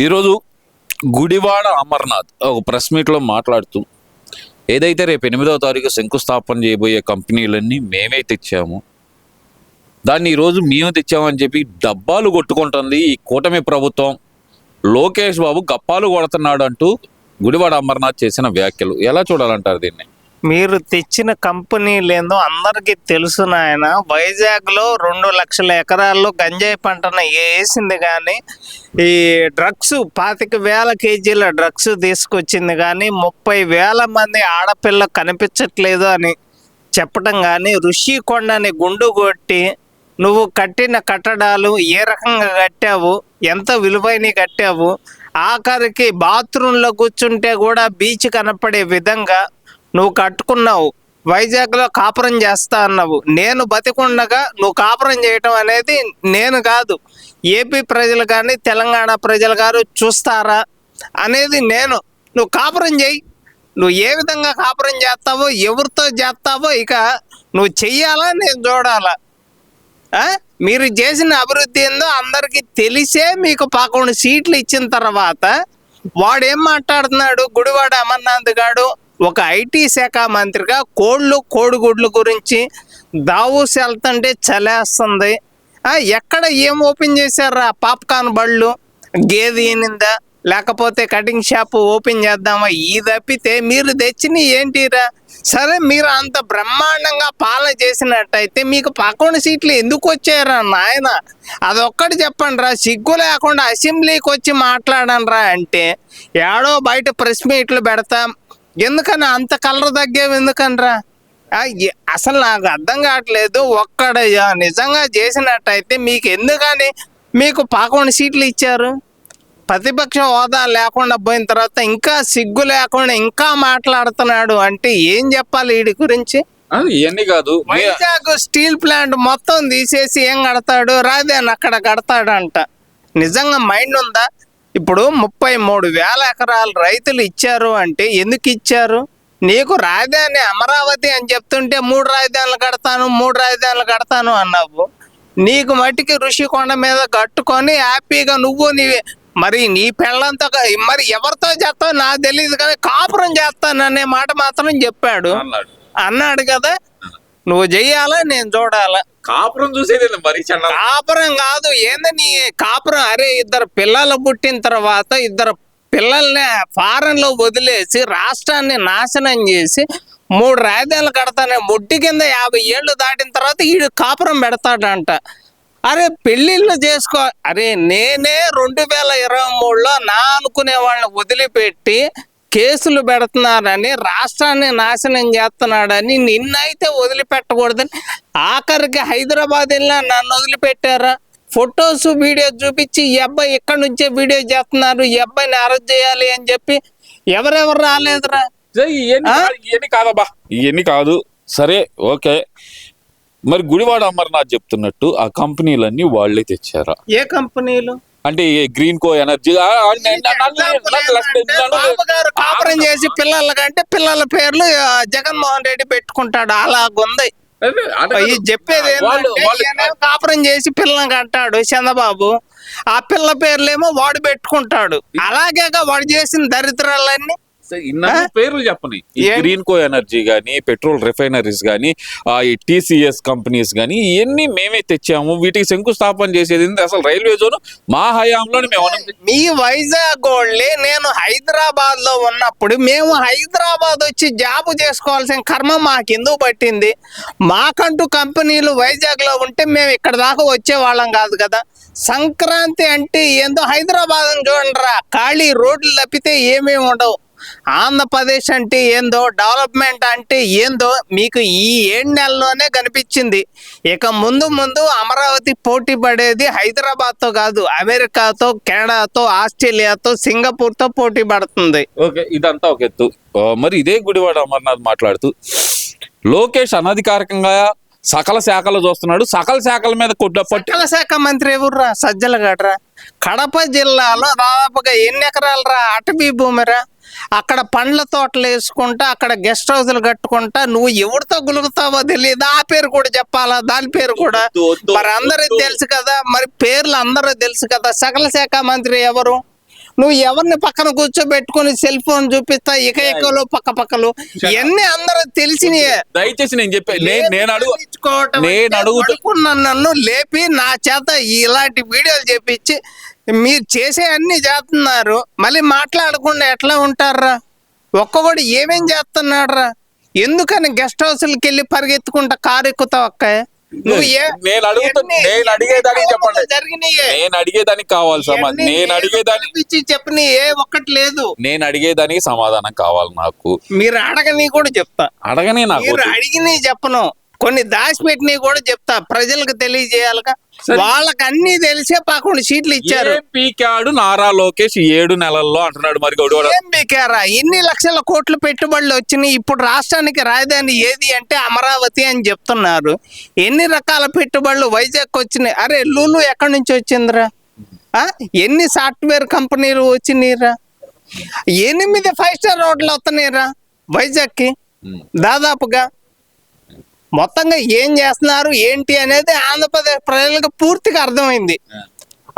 ఈరోజు గుడివాడ అమర్నాథ్ ఒక ప్రెస్ మీట్లో మాట్లాడుతూ ఏదైతే రేపు 8వ తారీఖు శంకుస్థాపన చేయబోయే కంపెనీలన్నీ మేమే తెచ్చాము, దాన్ని ఈరోజు మేము తెచ్చామని చెప్పి డబ్బాలు కొట్టుకుంటుంది ఈ కూటమి ప్రభుత్వం, లోకేష్ బాబు గప్పాలు కొడుతున్నాడు అంటూ గుడివాడ అమర్నాథ్ చేసిన వ్యాఖ్యలు ఎలా చూడాలంటారు దీన్ని? మీరు తెచ్చిన కంపెనీలేందో అందరికీ తెలుసు నాయన. వైజాగ్లో 2 లక్షల ఎకరాల్లో గంజాయి పంటను వేసింది, కానీ ఈ డ్రగ్స్ 25,000 కేజీల డ్రగ్స్ తీసుకొచ్చింది, కానీ 30,000 మంది ఆడపిల్ల కనిపించట్లేదు అని చెప్పడం, కానీ ఋషికొండని గుండు కొట్టి నువ్వు కట్టిన కట్టడాలు ఏ రకంగా కట్టావు, ఎంత విలువైన కట్టావు, ఆఖరికి బాత్రూంలో కూర్చుంటే కూడా బీచ్ కనపడే విధంగా నువ్వు కట్టుకున్నావు. వైజాగ్లో కాపురం చేస్తా అన్నావు. నేను బతికుండగా నువ్వు కాపురం చేయటం అనేది నేను కాదు, ఏపీ ప్రజలు కానీ తెలంగాణ ప్రజలు గారు చూస్తారా అనేది నేను. నువ్వు కాపురం చేయి, నువ్వు ఏ విధంగా కాపురం చేస్తావో, ఎవరితో చేస్తావో ఇక నువ్వు చెయ్యాలా, నేను చూడాలా. మీరు చేసిన అభివృద్ధి ఏందో అందరికీ తెలిసే మీకు 11 సీట్లు ఇచ్చిన తర్వాత వాడేం మాట్లాడుతున్నాడు? గుడివాడ అమర్నాథ్ గాడు ఒక ఐటీ శాఖ మంత్రిగా కోడిగుడ్ల గురించి దావూస్ వెళ్తుంటే చలేస్తుంది. ఎక్కడ ఏం ఓపెన్ చేశారా? పాప్కార్న్ బళ్ళు, గేదె ఈనిందా, లేకపోతే కటింగ్ షాప్ ఓపెన్ చేద్దామా? ఈ తప్పితే మీరు తెచ్చిన ఏంటిరా? సరే, మీరు అంత బ్రహ్మాండంగా పాలన చేసినట్టయితే మీకు 11 సీట్లు ఎందుకు వచ్చారా నాయన? అదొక్కటి చెప్పండి రా. సిగ్గు లేకుండా అసెంబ్లీకి వచ్చి మాట్లాడనరా అంటే ఏడో బయట ప్రెస్ మీట్లు పెడతాం. ఎందుకని అంత కలర్ తగ్గేవి ఎందుకనరా? అసలు నాకు అర్థం కావట్లేదు. ఒక్కడ నిజంగా చేసినట్టయితే మీకు ఎందుకని మీకు 11 సీట్లు ఇచ్చారు? ప్రతిపక్ష హోదా లేకుండా పోయిన తర్వాత ఇంకా సిగ్గు లేకుండా ఇంకా మాట్లాడుతున్నాడు అంటే ఏం చెప్పాలి వీడి గురించి? ఇవన్నీ కాదు, వైజాగ్ స్టీల్ ప్లాంట్ మొత్తం తీసేసి ఏం కడతాడు? రాజధాని అక్కడ కడతాడంట. నిజంగా మైండ్ ఉందా? ఇప్పుడు 33,000 ఎకరాలు రైతులు ఇచ్చారు అంటే ఎందుకు ఇచ్చారు? నీకు రాజధాని అమరావతి అని చెప్తుంటే 3 రాజధానులు కడతాను అన్నావు. నీకు మట్టికి ఋషికొండ మీద కట్టుకొని హ్యాపీగా నువ్వు మరి నీ పెళ్ళంతా మరి ఎవరితో చేస్తావు నాకు తెలియదు, కానీ కాపురం చేస్తాను అనే మాట మాత్రం చెప్పాడు, అన్నాడు కదా. నువ్వు చెయ్యాలా, నేను చూడాలా? కాపురం చూసేది మరి కాపురం కాదు ఏందని కాపురం? అరే, 2 పిల్లలు పుట్టిన తర్వాత 2 పిల్లల్ని ఫారెన్ లో వదిలేసి రాష్ట్రాన్ని నాశనం చేసి 3 రాజధానులు కడతానే ముడ్డి కింద 50 ఏళ్ళు దాటిన తర్వాత వీడు కాపురం పెడతాడంట. అరే, పెళ్ళిళ్ళు చేసుకో. అరే, నేనే 2023లో నా అనుకునే వాళ్ళని వదిలిపెట్టి కేసులు పెడుతున్నారని, రాష్ట్రాన్ని నాశనం చేస్తున్నాడని, నిన్నైతే వదిలిపెట్టకూడదని ఆఖరికి హైదరాబాద్ వెళ్ళినా నన్ను వదిలిపెట్టారా? ఫొటోస్ వీడియో చూపించి ఈ అబ్బాయి ఇక్కడ నుంచే వీడియో చేస్తున్నారు, ఈ అబ్బాయిని అరెస్ట్ చేయాలి అని చెప్పి ఎవరెవరు రాలేదురా? ఇవన్నీ కాదబ్బా, ఇవన్నీ కాదు. సరే, ఓకే. మరి గుడివాడ అమర్నాథ్ చెప్తున్నట్టు ఆ కంపెనీలన్నీ వాళ్ళే తెచ్చారా? ఏ కంపెనీలు అంటే గ్రీన్ కో ఎనర్జీ కాపురం చేసి పిల్లల కంటే పిల్లల పేర్లు జగన్మోహన్ రెడ్డి పెట్టుకుంటాడు. అలాగుంది చెప్పేది. కాపురం చేసి పిల్లల్ని కంటాడు చంద్రబాబు, ఆ పిల్ల పేర్లేమో వాడు పెట్టుకుంటాడు. అలాగేగా వాడు చేసిన దరిద్రాలన్నీ. పేర్లు చెప్పని, గ్రీన్ కో ఎనర్జీ గానీ, పెట్రోల్ రిఫైనరీస్ గానీ, ఈ టీసీఎస్ కంపెనీస్ గానీ ఇవన్నీ మేమే తెచ్చాము. వీటికి శంకుస్థాపన చేసేది అసలు రైల్వే జోన్ మా హయాంలోనే మేము. మీ వైజాగ్ వాళ్ళే, నేను హైదరాబాద్ లో ఉన్నప్పుడు మేము హైదరాబాద్ వచ్చి జాబ్ చేసుకోవాల్సిన కర్మ మాకెందుకు పట్టింది? మాకంటూ కంపెనీలు వైజాగ్ లో ఉంటే మేము ఇక్కడ దాకా వచ్చే వాళ్ళం కాదు కదా. సంక్రాంతి అంటే ఏందో హైదరాబాద్ అని చూడండిరా, ఖాళీ రోడ్లు తప్పితే ఏమేమి ఉండవు. ఆంధ్రప్రదేశ్ అంటే ఏందో, డెవలప్మెంట్ అంటే ఏందో మీకు ఈ 7 నెలల్లోనే కనిపించింది. ఇక ముందు అమరావతి పోటీ పడేది హైదరాబాద్తో కాదు, అమెరికాతో, కెనడాతో, ఆస్ట్రేలియాతో, సింగపూర్తో పోటీ పడుతుంది. ఓకే, ఇదంతా ఒక ఎత్తు. మరి ఇదే గుడివాడ అమర్నాథ్ మాట్లాడుతూ లోకేష్ అనధికారికంగా సకల శాఖలు చూస్తున్నాడు, సకల శాఖల మీద సకల శాఖ మంత్రి ఎవర్రా? సజ్జల గడ్రా. కడప జిల్లాలో దాదాపుగా ఎన్ని ఎకరాలరా అటవీ భూమిరా? అక్కడ పండ్ల తోటలు వేసుకుంటా, అక్కడ గెస్ట్ హౌస్లు కట్టుకుంటా, నువ్వు ఎవరితో గులుగుతావో తెలియదు. ఆ పేరు కూడా చెప్పాలా? దాని పేరు కూడా మరి అందరూ తెలుసు కదా, మరి పేర్లు అందరూ తెలుసు కదా. సకల శాఖ మంత్రి ఎవరు? నువ్వు ఎవరిని పక్కన కూర్చోబెట్టుకుని సెల్ ఫోన్ చూపిస్తా ఇకలు పక్క పక్కలు ఇవన్నీ అందరూ తెలిసినయే. దయచేసి నేను చెప్పే నేను నన్ను లేపి నా చేత ఇలాంటి వీడియోలు చేపించి మీరు చేసే అన్ని చేస్తున్నారు, మళ్ళీ మాట్లాడకుండా ఎట్లా ఉంటారా? ఒక్కొక్కడు ఏమేం చేస్తున్నాడు? ఎందుకని గెస్ట్ హౌస్లకి వెళ్ళి పరిగెత్తుకుంటా కారు ఎక్కుతావు అక్క? నువ్వు నేను అడిగేదానికి చెప్పండి. నేను అడిగేదానికి కావాలి సమాధానం. నేను అడిగేదానికి చెప్పని ఏ ఒక్కటి లేదు. నేను అడిగేదానికి సమాధానం కావాలి నాకు. మీరు అడగని కూడా చెప్తా, అడగని నాకు మీరు అడిగిని చెప్పను, కొన్ని దాచిపెట్టినవి కూడా చెప్తా. ప్రజలకు తెలియజేయాలిగా, వాళ్ళకి అన్ని తెలిసే 11 సీట్లు ఇచ్చారు. పీకాడు నారా లోకేష్ 7 నెలల్లో అంటున్నాడు. మరి ఏం పీకారా? ఇన్ని లక్షల కోట్లు పెట్టుబడులు వచ్చినాయి. ఇప్పుడు రాష్ట్రానికి రాజధాని ఏది అంటే అమరావతి అని చెప్తున్నారు. ఎన్ని రకాల పెట్టుబడులు వైజాగ్ వచ్చినాయి. అరే లూలు ఎక్కడి నుంచి వచ్చిందిరా? ఎన్ని సాఫ్ట్వేర్ కంపెనీలు వచ్చినాయిరా? 8 5 స్టార్ హోటల్ వస్తున్నాయిరా వైజాగ్కి దాదాపుగా. మొత్తంగా ఏం చేస్తున్నారు ఏంటి అనేది ఆంధ్రప్రదేశ్ ప్రజలకు పూర్తిగా అర్థమైంది.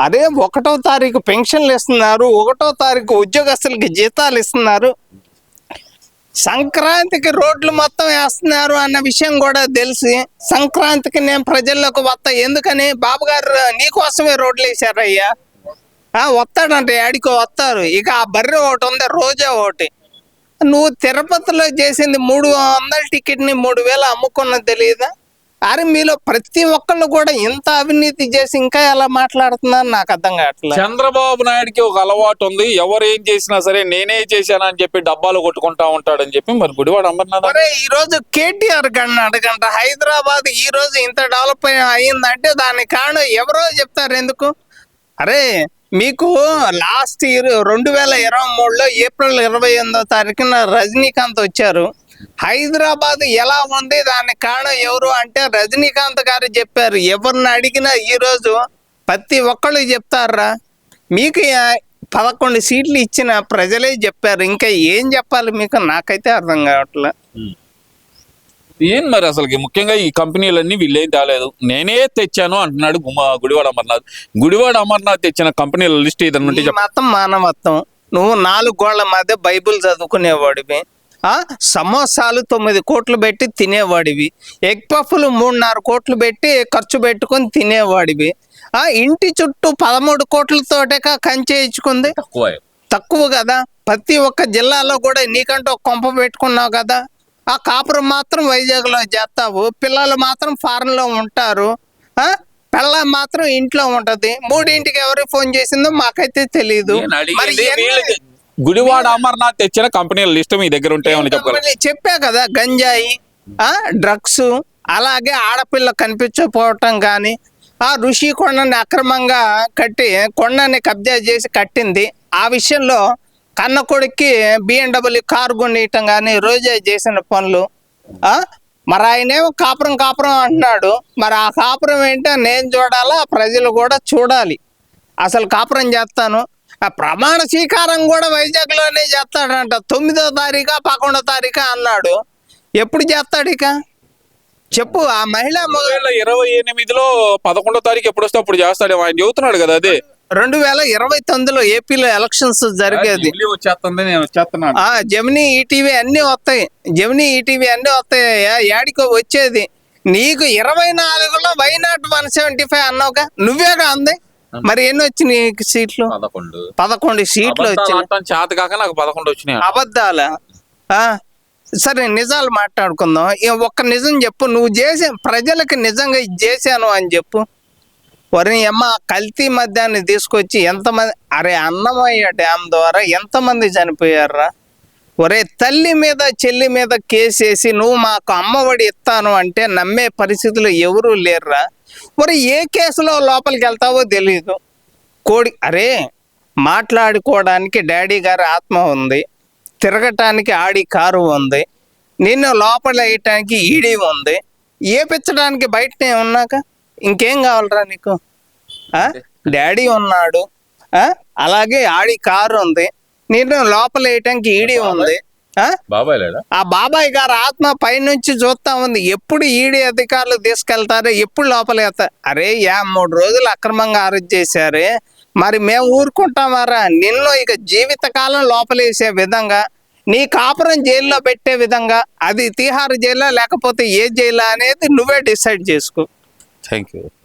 అదే 1వ తారీఖు పెన్షన్లు ఇస్తున్నారు, 1వ తారీఖు ఉద్యోగస్తులకి జీతాలు ఇస్తున్నారు, సంక్రాంతికి రోడ్లు మొత్తం వేస్తున్నారు అన్న విషయం కూడా తెలిసి సంక్రాంతికి నేను ప్రజల్లోకి వస్తా. ఎందుకని బాబు గారు నీకోసమే రోడ్లు వేసారయ్యా. వస్తాడంటే ఆడికో వస్తారు. ఇక ఆ బర్రె ఒకటి ఉంది, రోజా ఒకటి. నువ్వు తిరుపతిలో చేసింది 300 టికెట్ని 3000 అమ్ముకున్నది తెలియదా? అరే మీలో ప్రతి ఒక్కళ్ళు కూడా ఇంత అవినీతి చేసి ఇంకా ఎలా మాట్లాడుతున్నారు నాకు అర్థం కావట్లేదు. చంద్రబాబు నాయుడుకి ఒక అలవాటు ఉంది, ఎవరు ఏం చేసినా సరే నేనే చేశానని చెప్పి డబ్బాలు కొట్టుకుంటా ఉంటాడని చెప్పి. మరి గుడివాడ అమర్నాథ్ ఈ రోజు కేటీఆర్ గన్న అడగంట హైదరాబాద్ ఈ రోజు ఇంత డెవలప్ అయ్యిందంటే దానికి కారణం ఎవరో చెప్తారు. ఎందుకు? అరే మీకు లాస్ట్ ఇయర్ 2023లో ఏప్రిల్ 28వ తారీఖున రజనీకాంత్ వచ్చారు. హైదరాబాద్ ఎలా ఉంది దానికి కారణం ఎవరు అంటే రజనీకాంత్ గారు చెప్పారు. ఎవరిని అడిగినా ఈరోజు ప్రతి ఒక్కళ్ళు చెప్తారా. మీకు 11 సీట్లు ఇచ్చిన ప్రజలే చెప్పారు. ఇంకా ఏం చెప్పాలి మీకు? నాకైతే అర్థం కావట్లే. ఏం మరి అసలుకి ముఖ్యంగా ఈ కంపెనీలన్నీ వీళ్ళేం తేలేదు, నేనే తెచ్చాను అంటున్నాడు గుడివాడ అమర్నాథ్. గుడివాడ అమర్నాథ్ తెచ్చిన కంపెనీల లిస్ట్ ఏదన్నా మతం మానవత్వం. నువ్వు 4 గోళ్ల మధ్య బైబుల్ చదువుకునేవాడివి, సమోసాలు 9 కోట్లు పెట్టి తినేవాడివి, ఎగ్ పఫ్లు 3.5 కోట్లు పెట్టి ఖర్చు పెట్టుకొని తినేవాడివి, ఇంటి చుట్టూ 13 కోట్లతోటే కంచె ఇచ్చుకుంది. తక్కువ కదా? ప్రతి ఒక్క జిల్లాలో కూడా నీకంటూ ఒక కొంప పెట్టుకున్నావు కదా. ఆ కాపురం మాత్రం వైజాగ్ లో చేస్తావు, పిల్లలు మాత్రం ఫారెన్ లో ఉంటారు, పిల్ల మాత్రం ఇంట్లో ఉంటది. 3ంటికి ఎవరు ఫోన్ చేసిందో మాకైతే తెలీదు. గుడివాడ అమర్నాథ్ తెచ్చిన కంపెనీల లిస్ట్ మీ దగ్గర ఉంటాయని చెప్పా కదా. గంజాయి, డ్రగ్స్, అలాగే ఆడపిల్ల కనిపించకపోవటం కానీ, ఋషి కొండని అక్రమంగా కట్టి కొండని కబ్జా చేసి కట్టింది. ఆ విషయంలో కన్న కొడుక్కి BMW కారు కొనియటం కానీ రోజా చేసిన పనులు. మరి ఆయనేమో కాపురం కాపురం అంటున్నాడు. మరి ఆ కాపురం ఏంటో నేను చూడాలా, ప్రజలు కూడా చూడాలి. అసలు కాపురం చేస్తాను, ఆ ప్రమాణ స్వీకారం కూడా వైజాగ్ లోనే చేస్తాడంట. 9వ తారీఖు 11వ తారీఖు అన్నాడు. ఎప్పుడు చేస్తాడు ఇక చెప్పు? ఆ మహిళ 2028లో 11వ తారీఖు ఎప్పుడు వస్తే అప్పుడు చేస్తాడేమో ఆయన చెబుతున్నాడు కదా. అదే 2029లో ఏపీలో ఎలక్షన్స్ జరిగేది. జెమినీ ఈటీవీ అన్ని వస్తాయి, జెమినీ ఈటీవీ అన్ని వస్తాయి. యాడికో వచ్చేది. నీకు 24లో వైనాట్ 175 అన్నావుగా, నువ్వేగా అంది. మరి ఎన్ని వచ్చినాయి సీట్లు? 11 సీట్లు వచ్చినాయి. అబద్ధాలా? సరే నిజాలు మాట్లాడుకుందాం. ఒక్క నిజం చెప్పు, నువ్వు చేసే ప్రజలకు నిజంగా చేశాను అని చెప్పు. వరి అమ్మ కల్తీ మద్యాన్ని తీసుకొచ్చి ఎంతమంది, అరే అన్నమయ్య డ్యామ్ ద్వారా ఎంతమంది చనిపోయారా? ఒరే తల్లి మీద చెల్లి మీద కేసేసి నువ్వు మాకు అమ్మఒడి ఇస్తాను అంటే నమ్మే పరిస్థితులు ఎవరూ లేరురా. మరి ఏ కేసులో లోపలికి వెళ్తావో తెలీదు. అరే మాట్లాడుకోవడానికి డాడీ గారి ఆత్మ ఉంది, తిరగటానికి ఆడి కారు ఉంది, నిన్ను లోపల వేయటానికి ఈడీ ఉంది, ఏపించడానికి బయటనే ఉన్నాక ఇంకేం కావాలరా నీకు? డాడీ ఉన్నాడు, అలాగే ఆడి కారు ఉంది, నేను లోపల వేయటానికి ఈడీ ఉంది. ఆ బాబాయ్ గారు ఆత్మ పైనుంచి చూస్తా ఉంది. ఎప్పుడు ఈడీ అధికారులు తీసుకెళ్తారు, ఎప్పుడు లోపల వేస్తారు? అరే 3 రోజులు అక్రమంగా అరెస్ట్ చేశారే, మరి మేము ఊరుకుంటామారా? నిన్ను ఇక జీవితకాలం లోపలేసే విధంగా, నీ కాపురం జైల్లో పెట్టే విధంగా, అది తీహార్ జైలా లేకపోతే ఏ జైలా అనేది నువ్వే డిసైడ్ చేసుకో. Thank you.